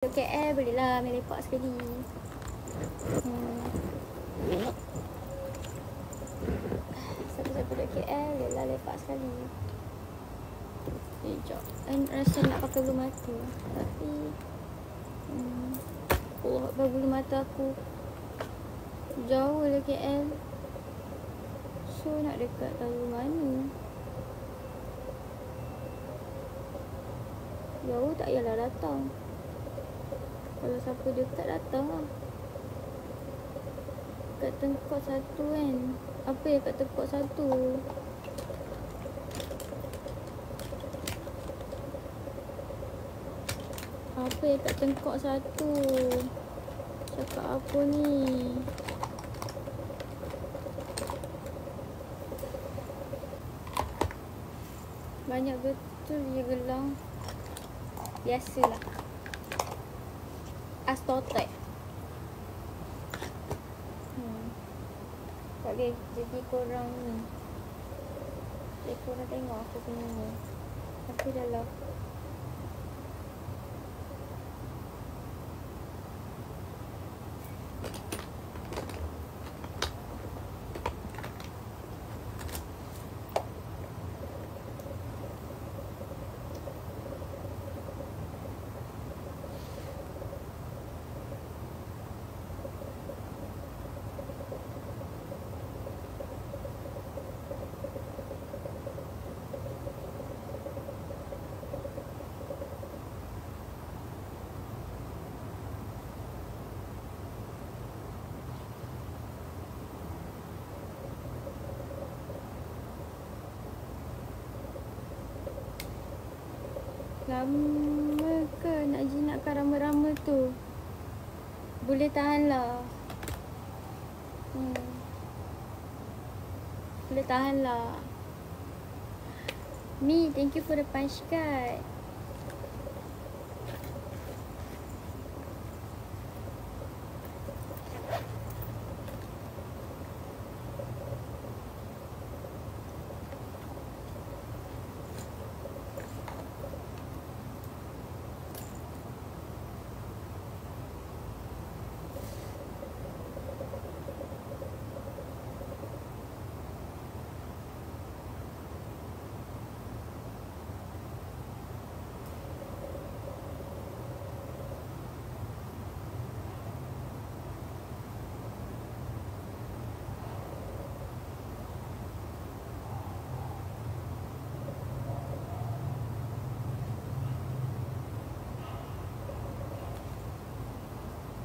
Duduk KL bolehlah main lepak sekali. Siapa-siapa duduk KL bolehlah lepak sekali. Sekejap. Rasa nak pakai bulu mata. Tapi bulu mata aku jauh lah KL. So nak dekat tahu mana. Jauh tak payahlah datang. Kalau siapa dekat datang lah. Kat Tengkok 1 kan. Apa ya kat Tengkok 1? Apa ya kat Tengkok 1? Cakap apa ni? Banyak betul dia gelang. Biasalah. Astotek. Tak boleh jadi korang ni. Jadi korang tengok aku punya ni. Tapi dah lah. Lama ke nak jinakkan rama-rama tu? Boleh tahan lah. Boleh tahan lah. Mi, thank you for the punch card.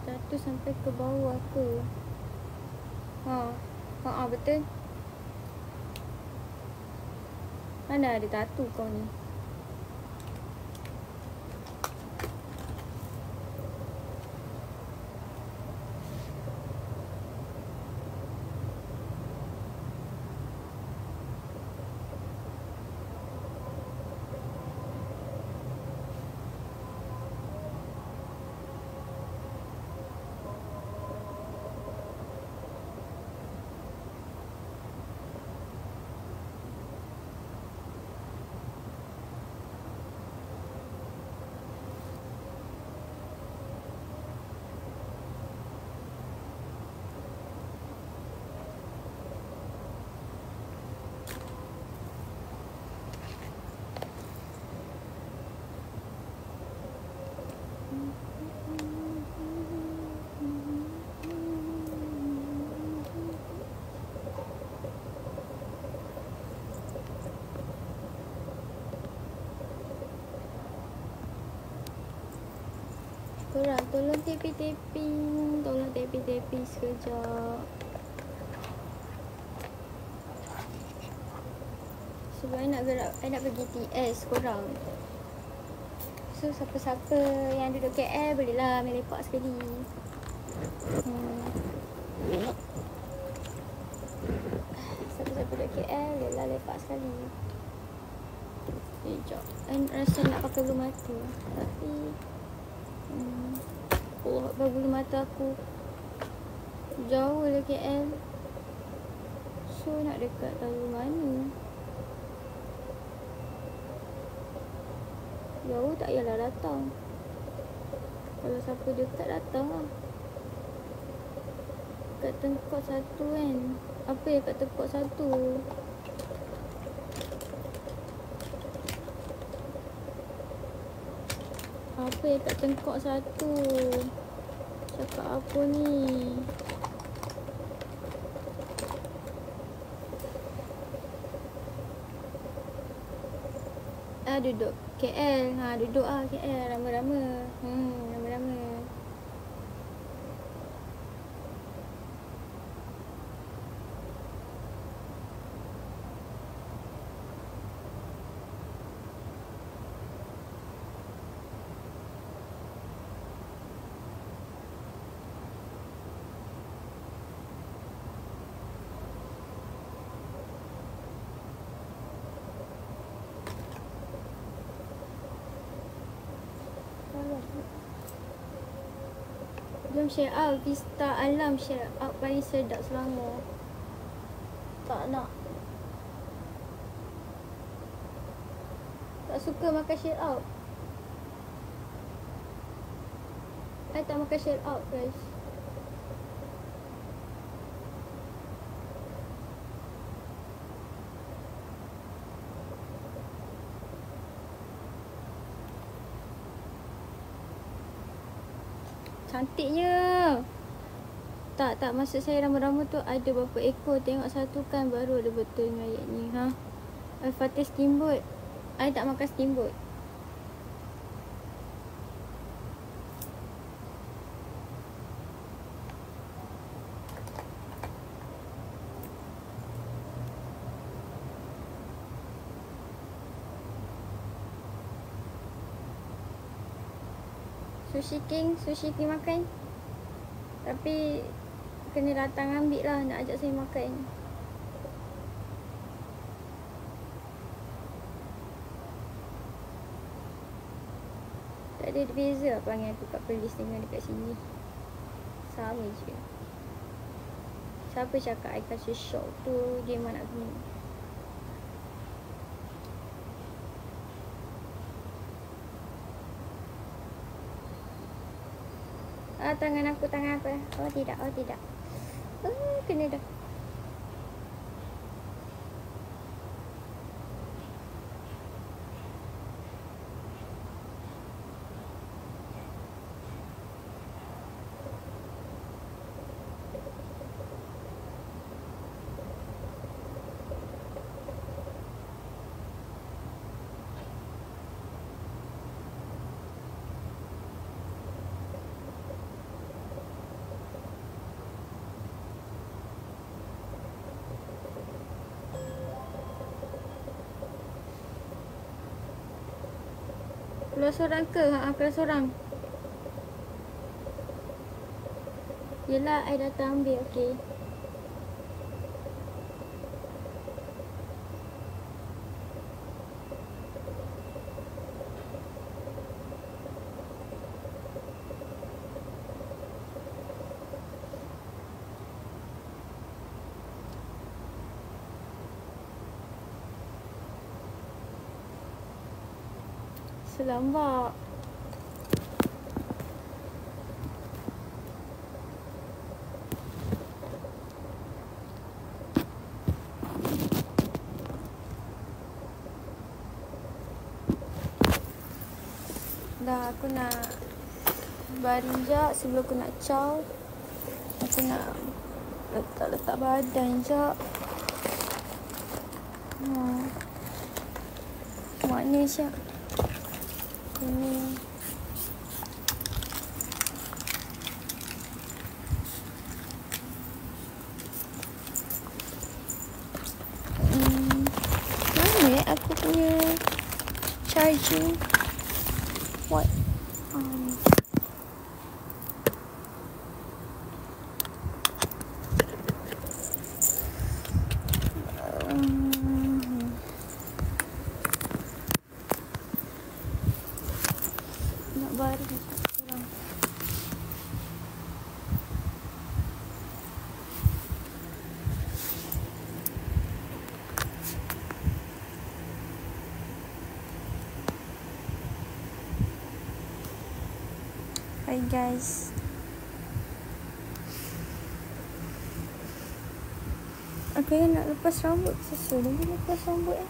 Jatuh sampai ke bawah ke? Betul. Mana ada tatu kau ni? Korang tolong tapping. Tolong tapping sekejap. Sebab I nak gerak, I nak pergi TS korang. So siapa-siapa yang duduk KL bolehlah main lepak sekali. Siapa-siapa duduk KL bolehlah lepak sekali. Sekejap. Rasa nak pakai bulu mata. Tapi bulu mata aku jauh lah KL. So nak dekat tahu mana. Jauh tak payahlah datang. Kalau siapa dekat datang lah. Kat tengkok satu kan. Apa ya kat tengkok satu? Apa ya kat tengkok satu? Cakap apa ni? Duduk KL. Duduk KL. Rama-rama. Rama-rama. Jom share out. Vista Alam share out paling sedap Selangor. Tak nak. Tak suka makan share out. I tak makan share out guys. Cantiknya. Tak maksud saya rama-rama tu ada berapa ekor. Tengok satu kan baru ada betul ayat ni. Al-Fatih steamboat. I tak makan steamboat. Sushi King makan. Tapi kena datang ambil lah nak ajak saya makan. Tak ada beza apa panggil aku kat Perlis dengan dekat sini. Sama je. Siapa cakap I kasi shock tu dia memang nak kena. Tangan aku. Oh tidak. Kena dah. Keluar seorang ke? Keluar seorang. Yelah, I datang ambil, okey. Selamat. Dah aku nak baring jap sebelum aku nak caw. Aku nak letak badan jap. Mana Syak? Ini mana aku punya charging? What? Nak baring sekarang. Hai guys. Aku yang nak lepas rambut. Sesuai lagi lepas rambut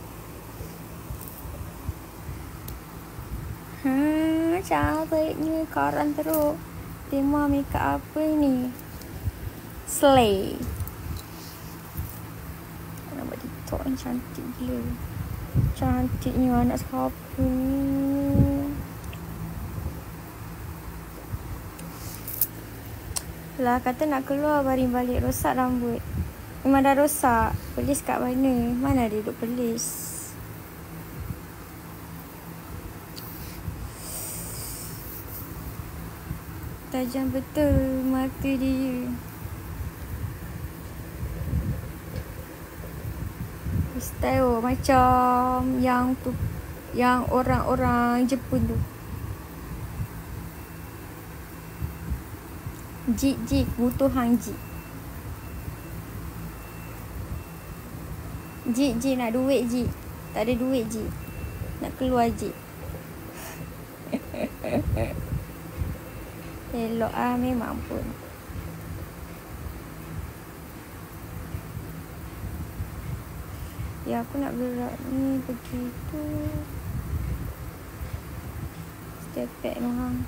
cantiknya karan teruk. Tema makeup apa ni? Slay. Nak buat TikTok ni cantik gila. Cantiknya anak siapa ni? Lah kata nak keluar baring balik rosak rambut. Memang dah rosak. Pelis kat mana? Mana dia duduk pelis? Tajam betul mata dia. Style macam yang tu, yang orang-orang Jepun tu. Jik butuh hang jik. Jik nak duit jik. Tak ada duit jik. Nak keluar jik. Elok memang pun. Ya aku nak gerak ni begitu. Stepek mahang.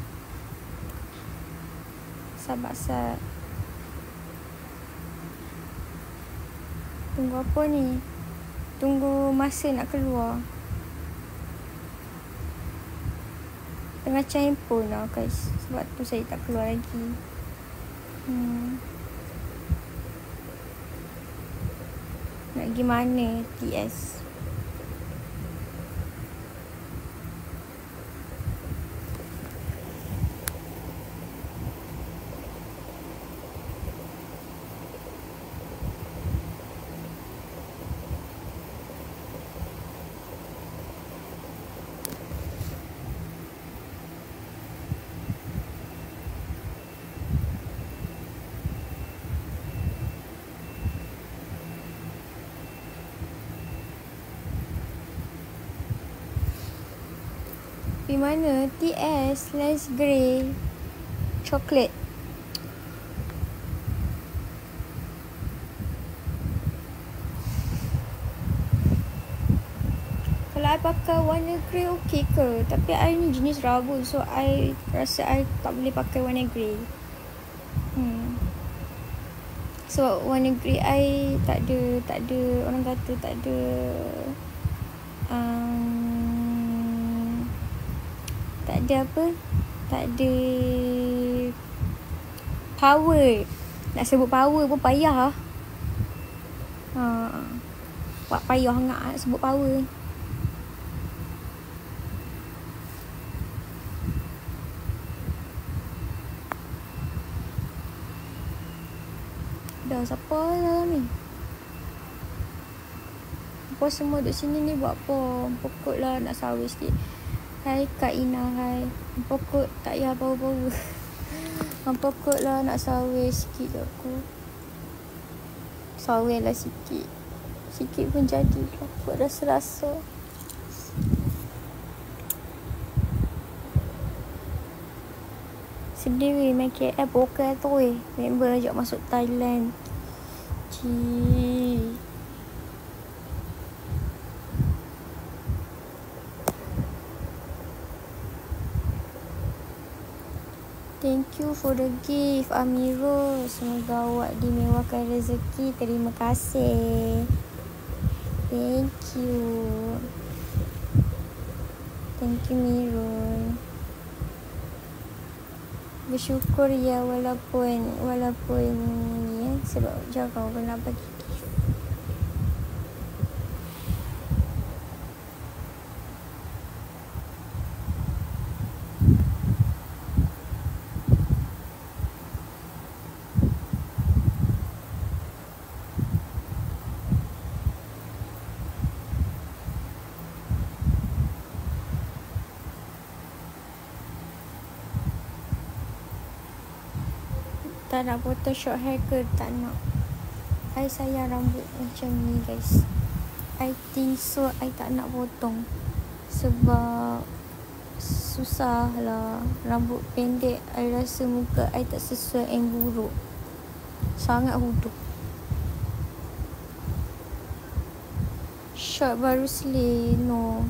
Sabar. Tunggu apa ni? Tunggu masa nak keluar. Tengah charge handphone lah guys. Sebab tu saya tak keluar lagi. Nak pergi mana TS? Di mana? TS Lens Grey Chocolate. Kalau I pakai warna grey okey ke? Tapi I ni jenis rabun, so I rasa I tak boleh pakai warna grey. So warna grey I tak ada orang kata tak ada tak ada power. Nak sebut power pun payah. Payah sangat nak sebut power. Dah siapa dalam ni? Apa semua duduk sini ni buat apa? Pokok lah nak sawir sikit. Hai Kak Ina, hai. Pokok tak payah bau-bau. Pokok lah nak sawir sikit kat aku. Sawir lah sikit. Sikit pun jadi. Pokok rasa-rasa. Sedih weh main KL pokok tu weh. Member ajak masuk Thailand. Cii. Thank you for the gift, Amirul. Semoga awak dimewahkan rezeki. Terima kasih. Thank you. Thank you, Mirul. Bersyukur ya walaupun ni ya. Sebab jaga orang bagi. Tak nak potong short hair ke? Tak nak. I sayang rambut macam ni guys. I think so I tak nak potong. Sebab susah lah. Rambut pendek, I rasa muka I tak sesuai and buruk. Sangat hudu. Short baru slay, no.